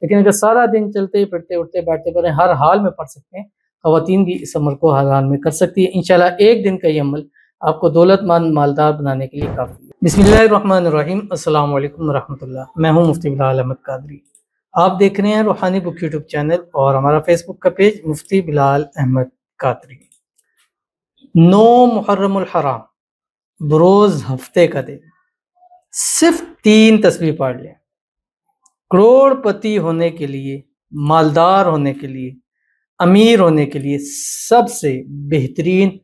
لیکن اگر سارا دن چلتے پھرتے اٹھتے بیٹھتے پڑھیں ہر حال میں پڑھ سکتے ہیں، خواتین بھی اس عمل کو ہر حال میں کر سکتی ہے۔ انشاءاللہ ایک دن کا یہ عمل آپ کو دولت مند مالدار بنانے کے لیے کافی ہے۔ بسم اللہ الرحمن الرحیم، السلام علیکم ورحمۃ اللہ۔ میں ہوں مفتی بلال احمد قادری، آپ دیکھ رہے ہیں روحانی بک یوٹیوب چینل اور ہمارا فیس بک کا پیج مفتی بلال احمد قادری۔ 9 محرم الحرام، بروز ہفتے کا دن، صرف 3 تسبیح پڑھ لیں۔ کروڑ پتی ہونے کے لیے، مالدار ہونے کے لیے، امیر ہونے کے لیے سب سے بہترین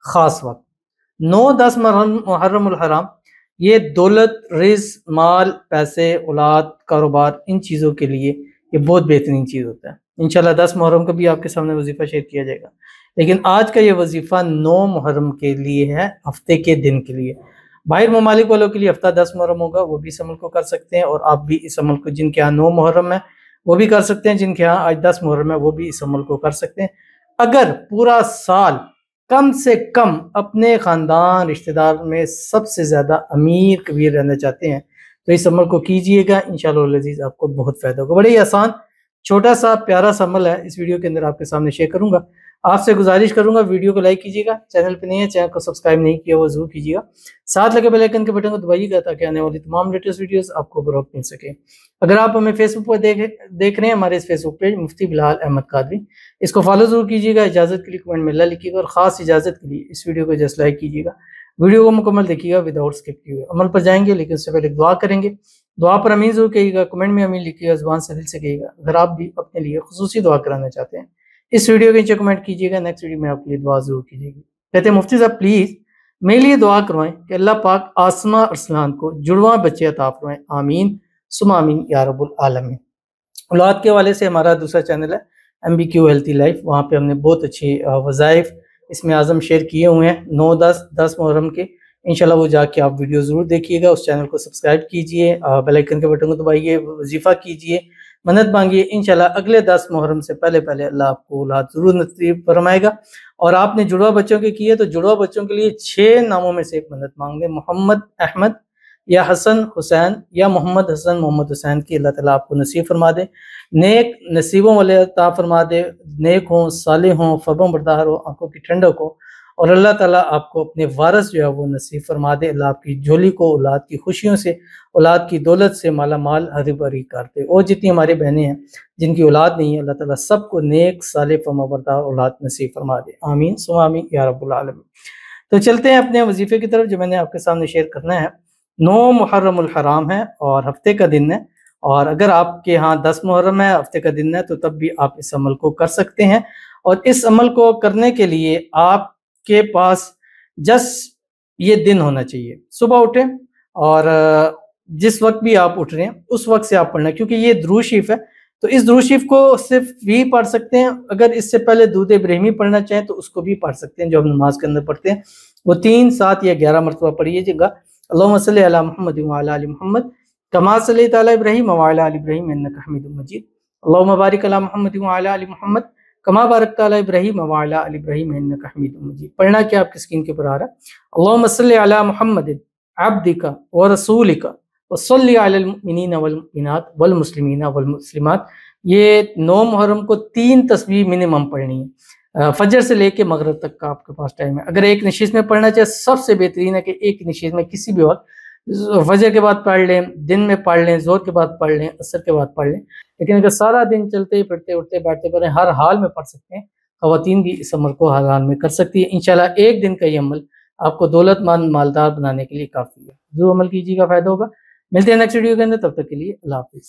خاص وقت 9-10 محرم الحرام، یہ دولت، رزق، مال، پیسے، اولاد، کاروبار، ان چیزوں کے لیے یہ بہت بہترین چیز ہوتا ہے۔ انشاءاللہ 10 محرم کا بھی آپ کے سامنے وظیفہ شیئر کیا جائے گا، لیکن آج کا یہ وظیفہ 9 محرم کے لیے ہے، ہفتے کے دن کے لیے۔ باہر ممالک والوں کے لیے ہفتہ 10 محرم ہوگا، وہ بھی اس عمل کو کر سکتے ہیں، اور آپ بھی اس عمل کو، جن کے ہاں 9 محرم ہے وہ بھی کر سکتے ہیں، جن کے ہاں آج 10 محرم ہے وہ بھی اس عمل کو کر سکتے ہیں۔ اگر پورا سال کم سے کم اپنے خاندان رشتہ دار میں سب سے زیادہ امیر کبیر رہنا چاہتے ہیں تو اس عمل کو کیجئے گا، انشاءاللہ العزیز آپ کو بہت فائدہ ہوگا۔ بڑے ہی آسان چھوٹا سا پیارا سا عمل ہے، اس ویڈیو کے اندر آپ کے سامنے شیئر کروں گا۔ آپ سے گزارش کروں گا ویڈیو کو لائک کیجیے گا، چینل پہ نہیں ہے چینل کو سبسکرائب نہیں کیا وہ ضرور کیجیے گا، ساتھ لگے بیل آئیکن کے بٹن کو دبائیے گا تاکہ آنے والی تمام لیٹسٹ ویڈیوز آپ کو بروقت مل سکے۔ اگر آپ ہمیں فیس بک پر دیکھ رہے ہیں، ہمارے اس فیس بک پیج مفتی بلال احمد قادری، اس کو فالو ضرور کیجیے گا، اجازت کے لیے کمنٹ میں اللہ لکھیے گا، اور خاص اجازت کے لیے اس ویڈیو کو جسٹ لائک کیجیے گا، ویڈیو کو مکمل دیکھیے گا وداؤٹ اسکپ کیے ہوئے۔ عمل پر جائیں گے لیکن اس سے پہلے دعا کریں گے، دعا پر امین ضرور کہیے گا، کمنٹ میں امین لکھیے گا، زبان سے دل سے کہیے گا۔ اگر آپ بھی اپنے لیے خصوصی دعا کرانا چاہتے ہیں اس ویڈیو کے نیچے کمنٹ کیجیے گا، نیکسٹ ویڈیو میں آپ کے لیے دعا ضرور کیجیے گی۔ کہتے ہیں مفتی صاحب پلیز میرے لیے دعا کروائیں کہ اللہ پاک آسمہ ارسلان کو جڑواں بچے عطا فرمائیں، آمین ثم آمین یا رب العالمین۔ اولاد کے حوالے سے ہمارا دوسرا چینل ہے MBQ ہیلتھی لائف، وہاں پہ ہم نے بہت اچھے وظائف اس میں اعظم شیئر کیے ہوئے ہیں 9-10 محرم کے، انشاءاللہ وہ جا کے آپ ویڈیو ضرور دیکھیے گا، اس چینل کو سبسکرائب کیجئے، بیل آئیکن کے بٹن کو دبائیے، وظیفہ کیجئے، منت مانگیے، انشاءاللہ اگلے 10 محرم سے پہلے اللہ آپ کو اولاد ضرور نصیب فرمائے گا۔ اور آپ نے جڑواں بچوں کے کیے تو جڑواں بچوں کے لیے 6 ناموں میں سے ایک منت مانگ لیں، محمد احمد یا حسن حسین یا محمد حسن محمد حسین کی اللہ تعالیٰ آپ کو نصیب فرما دے، نیک نصیبوں والے عطا فرما دے، نیک ہوں، صالح ہوں، فرما بردار ہو، آنکھوں کی ٹھنڈک ہو، اور اللہ تعالیٰ آپ کو اپنے وارث جو ہے وہ نصیب فرما دے، اللہ آپ کی جھولی کو اولاد کی خوشیوں سے، اولاد کی دولت سے مالا مال ہری بھری کر دے۔ اور جتنی ہماری بہنیں ہیں جن کی اولاد نہیں ہے، اللہ تعالیٰ سب کو نیک صالح فرما بردار اولاد نصیب فرما دے، آمین ثم آمین یا رب العالمین۔ تو چلتے ہیں اپنے وظیفے کی طرف جو میں نے آپ کے سامنے شیئر کرنا ہے۔ 9 محرم الحرام ہے اور ہفتے کا دن ہے، اور اگر آپ کے ہاں 10 محرم ہے، ہفتے کا دن ہے، تو تب بھی آپ اس عمل کو کر سکتے ہیں۔ اور اس عمل کو کرنے کے لیے آپ کے پاس جسٹ یہ دن ہونا چاہیے، صبح اٹھیں اور جس وقت بھی آپ اٹھ رہے ہیں اس وقت سے آپ پڑھنا ہے، کیونکہ یہ درود شریف ہے تو اس درود شریف کو صرف بھی پڑھ سکتے ہیں، اگر اس سے پہلے درود ابراہیمی پڑھنا چاہیں تو اس کو بھی پڑھ سکتے ہیں جو ہم نماز کے اندر پڑھتے ہیں، وہ 3، 7 یا 11 مرتبہ پڑھیے گا۔ اللہم صلی علی محمد وعلی آل محمد کما صلیت علی ابراہیم وعلی آل ابراہیم انک حمید مجید، اللہم بارک علی محمد وعلی آل محمد کما بارکت علی ابراہیم وعلی آل ابراہیم انک حمید مجید۔ پڑھنا کیا آپ کی اسکرین کے اوپر آ رہا ہے، اللہم صلی علی محمد عبدک ورسولک وصلی علی المؤمنین والمؤمنات والمسلمین والمسلمات۔ یہ 9 محرم کو 3 تسبیح منیمم پڑھنی ہے، فجر سے لے کے مغرب تک کا آپ کے پاس ٹائم ہے۔ اگر ایک نشست میں پڑھنا چاہے سب سے بہترین ہے کہ ایک نشست میں کسی بھی وقت، فجر کے بعد پڑھ لیں، دن میں پڑھ لیں، ظہر کے بعد پڑھ لیں، عصر کے بعد پڑھ لیں، لیکن اگر سارا دن چلتے پھرتے اٹھتے بیٹھتے پڑھیں ہر حال میں پڑھ سکتے ہیں، خواتین بھی اس عمل کو ہر حال میں کر سکتی ہے۔ انشاءاللہ ایک دن کا یہ عمل آپ کو دولت مند مالدار بنانے کے لیے کافی ہے، ضرور عمل کیجیے گا، فائدہ ہوگا۔ ملتے ہیں نیکسٹ ویڈیو کے اندر، تب تک کے لیے اللہ حافظ۔